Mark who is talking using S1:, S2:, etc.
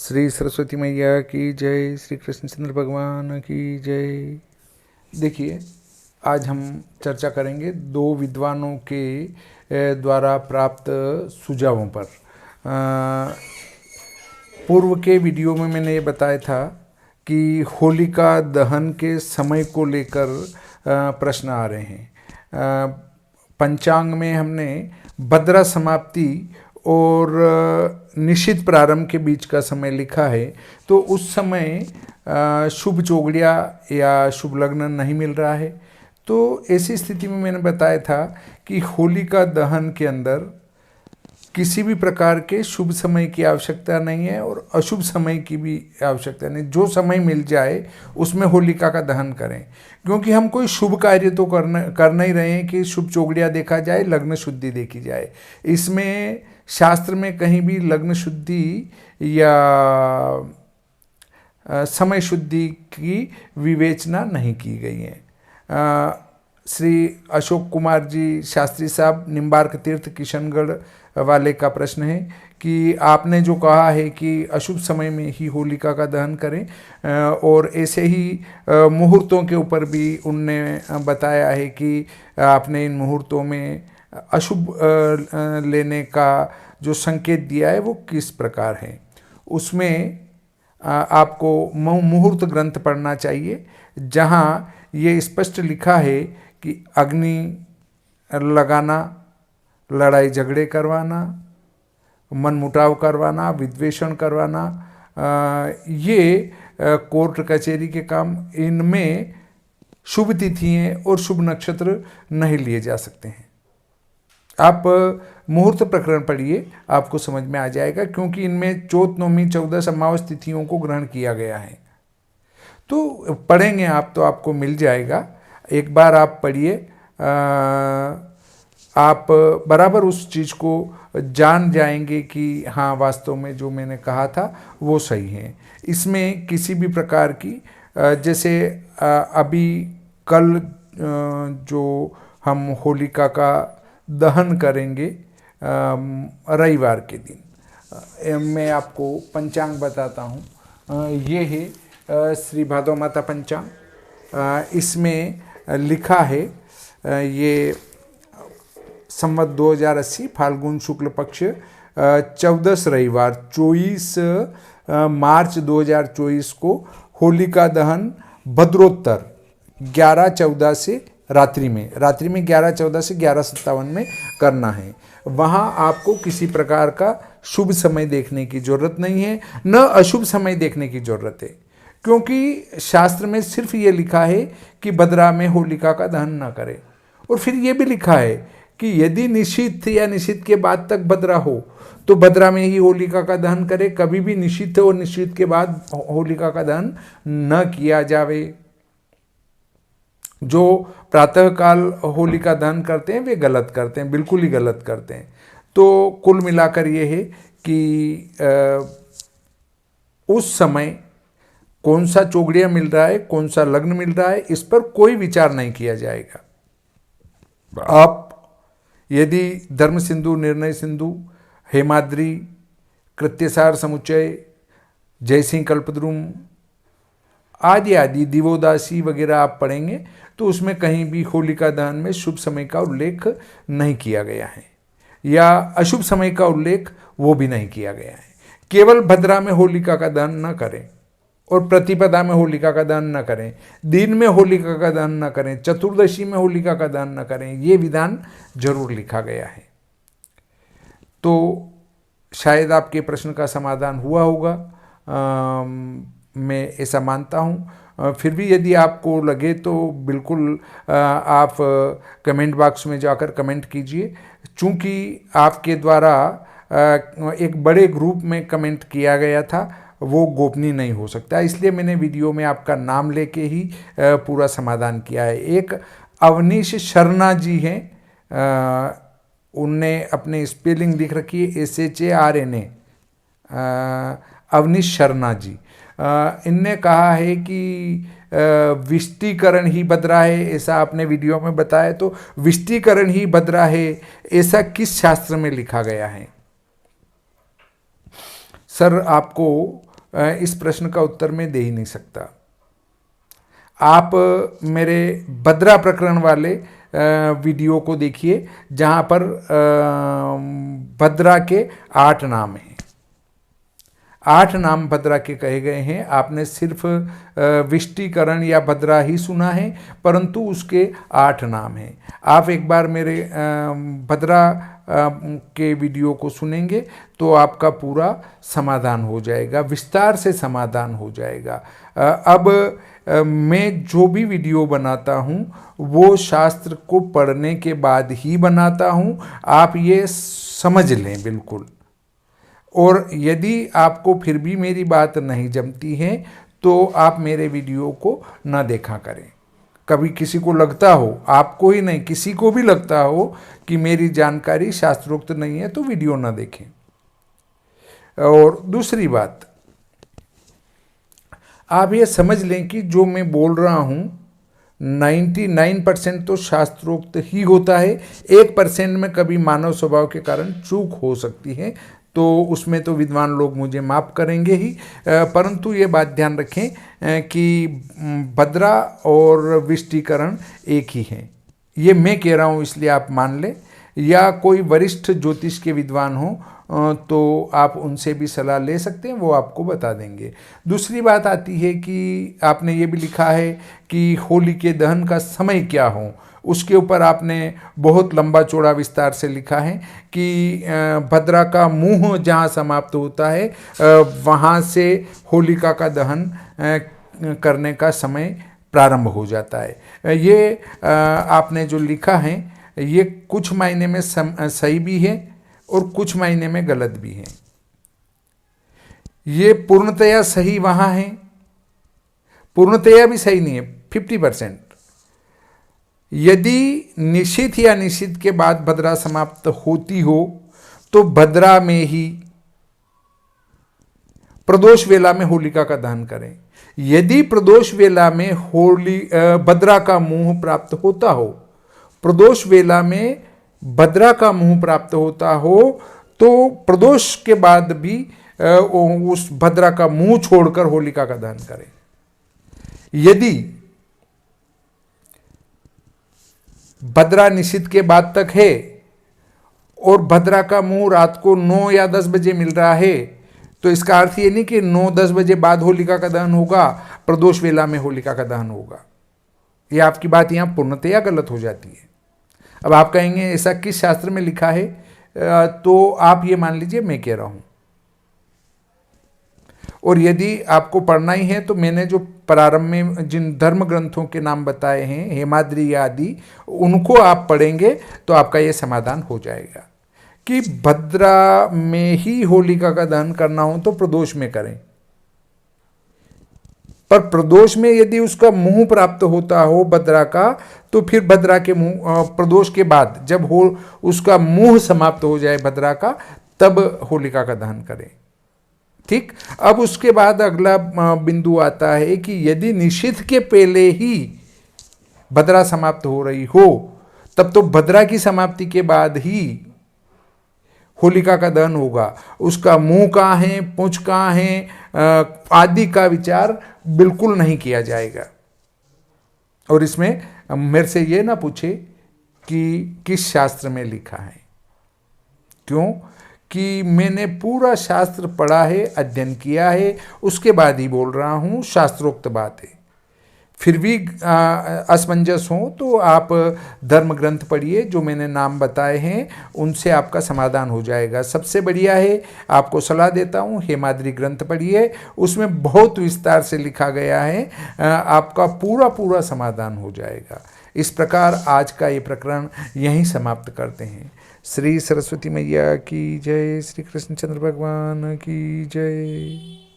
S1: श्री सरस्वती मैया की जय, श्री कृष्णचंद्र भगवान की जय। देखिए, आज हम चर्चा करेंगे दो विद्वानों के द्वारा प्राप्त सुझावों पर। पूर्व के वीडियो में मैंने ये बताया था कि होलिका दहन के समय को लेकर प्रश्न आ रहे हैं। पंचांग में हमने भद्रा समाप्ति और निश्चित प्रारंभ के बीच का समय लिखा है, तो उस समय शुभ चौगड़िया या शुभ लग्न नहीं मिल रहा है। तो ऐसी स्थिति में मैंने बताया था कि होलिका दहन के अंदर किसी भी प्रकार के शुभ समय की आवश्यकता नहीं है और अशुभ समय की भी आवश्यकता नहीं। जो समय मिल जाए उसमें होलिका का दहन करें, क्योंकि हम कोई शुभ कार्य तो कर नहीं रहे हैं कि शुभ चौगड़िया देखा जाए, लग्न शुद्धि देखी जाए। इसमें शास्त्र में कहीं भी लग्न शुद्धि या समय शुद्धि की विवेचना नहीं की गई है। श्री अशोक कुमार जी शास्त्री साहब, निम्बार्क तीर्थ, किशनगढ़ वाले का प्रश्न है कि आपने जो कहा है कि अशुभ समय में ही होलिका का दहन करें, और ऐसे ही मुहूर्तों के ऊपर भी उनने बताया है कि आपने इन मुहूर्तों में अशुभ लेने का जो संकेत दिया है वो किस प्रकार है। उसमें आपको मुहूर्त ग्रंथ पढ़ना चाहिए, जहाँ ये स्पष्ट लिखा है कि अग्नि लगाना, लड़ाई झगड़े करवाना, मनमुटाव करवाना, विद्वेषण करवाना, ये कोर्ट कचहरी के काम, इनमें शुभ तिथियाँ और शुभ नक्षत्र नहीं लिए जा सकते हैं। आप मुहूर्त प्रकरण पढ़िए, आपको समझ में आ जाएगा, क्योंकि इनमें चौथ, नौमी, 14 अमावस तिथियों को ग्रहण किया गया है। तो पढ़ेंगे आप तो आपको मिल जाएगा। एक बार आप पढ़िए, आप बराबर उस चीज़ को जान जाएंगे कि हाँ, वास्तव में जो मैंने कहा था वो सही है। इसमें किसी भी प्रकार की जैसे अभी कल जो हम होलिका का दहन करेंगे रविवार के दिन, मैं आपको पंचांग बताता हूँ। ये है श्री भादव माता पंचांग। इसमें लिखा है, ये संवत 2080 फाल्गुन शुक्ल पक्ष 14 रविवार 24 मार्च 2024 को होलिका दहन भद्रोत्तर 11-14 से रात्रि में 11-14 से 11-57 में करना है। वहाँ आपको किसी प्रकार का शुभ समय देखने की जरूरत नहीं है, न अशुभ समय देखने की जरूरत है, क्योंकि शास्त्र में सिर्फ ये लिखा है कि भद्रा में होलिका का दहन न करें। और फिर ये भी लिखा है कि यदि निषिद्ध या निषिद्ध के बाद तक भद्रा हो तो भद्रा में ही होलिका का दहन करे, कभी भी निषिद्ध और निषिद्ध के बाद होलिका का दहन न किया जावे। जो प्रातःकाल होलिका दहन करते हैं वे गलत करते हैं, बिल्कुल ही गलत करते हैं। तो कुल मिलाकर ये है कि उस समय कौन सा चौगड़िया मिल रहा है, कौन सा लग्न मिल रहा है, इस पर कोई विचार नहीं किया जाएगा। आप यदि धर्म सिंधु, निर्णय सिंधु, हेमाद्री, कृत्यसार समुच्चय, जयसिंह कल्पद्रुम आदि आदि, दिवोदासी वगैरह आप पढ़ेंगे तो उसमें कहीं भी होलिका दहन में शुभ समय का उल्लेख नहीं किया गया है, या अशुभ समय का उल्लेख वो भी नहीं किया गया है। केवल भद्रा में होलिका का दहन न करें और प्रतिपदा में होलिका का दहन न करें, दिन में होलिका का दहन न करें, चतुर्दशी में होलिका का दहन न करें, ये विधान जरूर लिखा गया है। तो शायद आपके प्रश्न का समाधान हुआ होगा, मैं ऐसा मानता हूँ। फिर भी यदि आपको लगे तो बिल्कुल आप कमेंट बॉक्स में जाकर कमेंट कीजिए। चूँकि आपके द्वारा एक बड़े ग्रुप में कमेंट किया गया था, वो गोपनीय नहीं हो सकता, इसलिए मैंने वीडियो में आपका नाम लेके ही पूरा समाधान किया है। एक अवनीश शर्मा जी हैं, उनने अपने स्पेलिंग लिख रखी है SHARNA, अवनीश शर्मा जी। इनने कहा है कि विष्टिकरण ही भद्रा है, ऐसा आपने वीडियो में बताया, तो विष्टिकरण ही भद्रा है ऐसा किस शास्त्र में लिखा गया है? सर, आपको इस प्रश्न का उत्तर मैं दे ही नहीं सकता। आप मेरे भद्रा प्रकरण वाले वीडियो को देखिए, जहाँ पर भद्रा के 8 नाम हैं। 8 नाम भद्रा के कहे गए हैं। आपने सिर्फ विष्टिकरण या भद्रा ही सुना है, परंतु उसके 8 नाम हैं। आप एक बार मेरे भद्रा के वीडियो को सुनेंगे तो आपका पूरा समाधान हो जाएगा, विस्तार से समाधान हो जाएगा। अब मैं जो भी वीडियो बनाता हूँ वो शास्त्र को पढ़ने के बाद ही बनाता हूँ, आप ये समझ लें बिल्कुल। और यदि आपको फिर भी मेरी बात नहीं जमती है तो आप मेरे वीडियो को ना देखा करें। कभी किसी को लगता हो, आपको ही नहीं किसी को भी लगता हो कि मेरी जानकारी शास्त्रोक्त नहीं है, तो वीडियो ना देखें। और दूसरी बात, आप ये समझ लें कि जो मैं बोल रहा हूँ 99% तो शास्त्रोक्त ही होता है। 1% में कभी मानव स्वभाव के कारण चूक हो सकती है, तो उसमें तो विद्वान लोग मुझे माफ़ करेंगे ही। परंतु ये बात ध्यान रखें कि भद्रा और विष्टिकरण एक ही हैं। ये मैं कह रहा हूँ इसलिए आप मान लें, या कोई वरिष्ठ ज्योतिष के विद्वान हो तो आप उनसे भी सलाह ले सकते हैं, वो आपको बता देंगे। दूसरी बात आती है कि आपने ये भी लिखा है कि होली के दहन का समय क्या हो, उसके ऊपर आपने बहुत लंबा चौड़ा विस्तार से लिखा है कि भद्रा का मुंह जहाँ समाप्त होता है वहाँ से होलिका का दहन करने का समय प्रारंभ हो जाता है। ये आपने जो लिखा है ये कुछ मायने में सही भी है और कुछ मायने में गलत भी है। ये पूर्णतया सही वहाँ है, पूर्णतया भी सही नहीं है, 50%। यदि निशित या निशित के बाद भद्रा समाप्त होती हो तो भद्रा में ही प्रदोष वेला में होलिका का दहन करें। यदि प्रदोष वेला में भद्रा का मुंह प्राप्त होता हो, प्रदोष वेला में भद्रा का मुंह प्राप्त होता हो, तो प्रदोष के बाद भी उस भद्रा का मुंह छोड़कर होलिका का दहन करें। यदि भद्रा निशित के बाद तक है और भद्रा का मुंह रात को 9 या 10 बजे मिल रहा है, तो इसका अर्थ ये नहीं कि 9-10 बजे बाद होलिका का दहन होगा, प्रदोष वेला में होलिका का दहन होगा। ये आपकी बात यहाँ पूर्णतया गलत हो जाती है। अब आप कहेंगे ऐसा किस शास्त्र में लिखा है, तो आप ये मान लीजिए मैं कह रहा हूँ। और यदि आपको पढ़ना ही है तो मैंने जो प्रारंभ में जिन धर्म ग्रंथों के नाम बताए हैं, हेमाद्री आदि, उनको आप पढ़ेंगे तो आपका ये समाधान हो जाएगा कि भद्रा में ही होलिका का दहन करना हो तो प्रदोष में करें। पर प्रदोष में यदि उसका मुंह प्राप्त होता हो भद्रा का, तो फिर भद्रा के मुंह प्रदोष के बाद जब उसका मुंह समाप्त हो जाए भद्रा का, तब होलिका का दहन करें। ठीक। अब उसके बाद अगला बिंदु आता है कि यदि निषिद्ध के पहले ही भद्रा समाप्त हो रही हो, तब तो भद्रा की समाप्ति के बाद ही होलिका का दहन होगा। उसका मुंह कहाँ है, पूंछ कहाँ है आदि का विचार बिल्कुल नहीं किया जाएगा। और इसमें मेरे से ये ना पूछे कि किस शास्त्र में लिखा है, क्यों कि मैंने पूरा शास्त्र पढ़ा है, अध्ययन किया है, उसके बाद ही बोल रहा हूँ, शास्त्रोक्त बात है। फिर भी असमंजस हो तो आप धर्म ग्रंथ पढ़िए, जो मैंने नाम बताए हैं उनसे आपका समाधान हो जाएगा। सबसे बढ़िया है, आपको सलाह देता हूँ, हेमाद्री ग्रंथ पढ़िए, उसमें बहुत विस्तार से लिखा गया है, आपका पूरा समाधान हो जाएगा। इस प्रकार आज का ये प्रकरण यहीं समाप्त करते हैं। श्री सरस्वती मैया की जय, श्री कृष्णचंद्र भगवान की जय।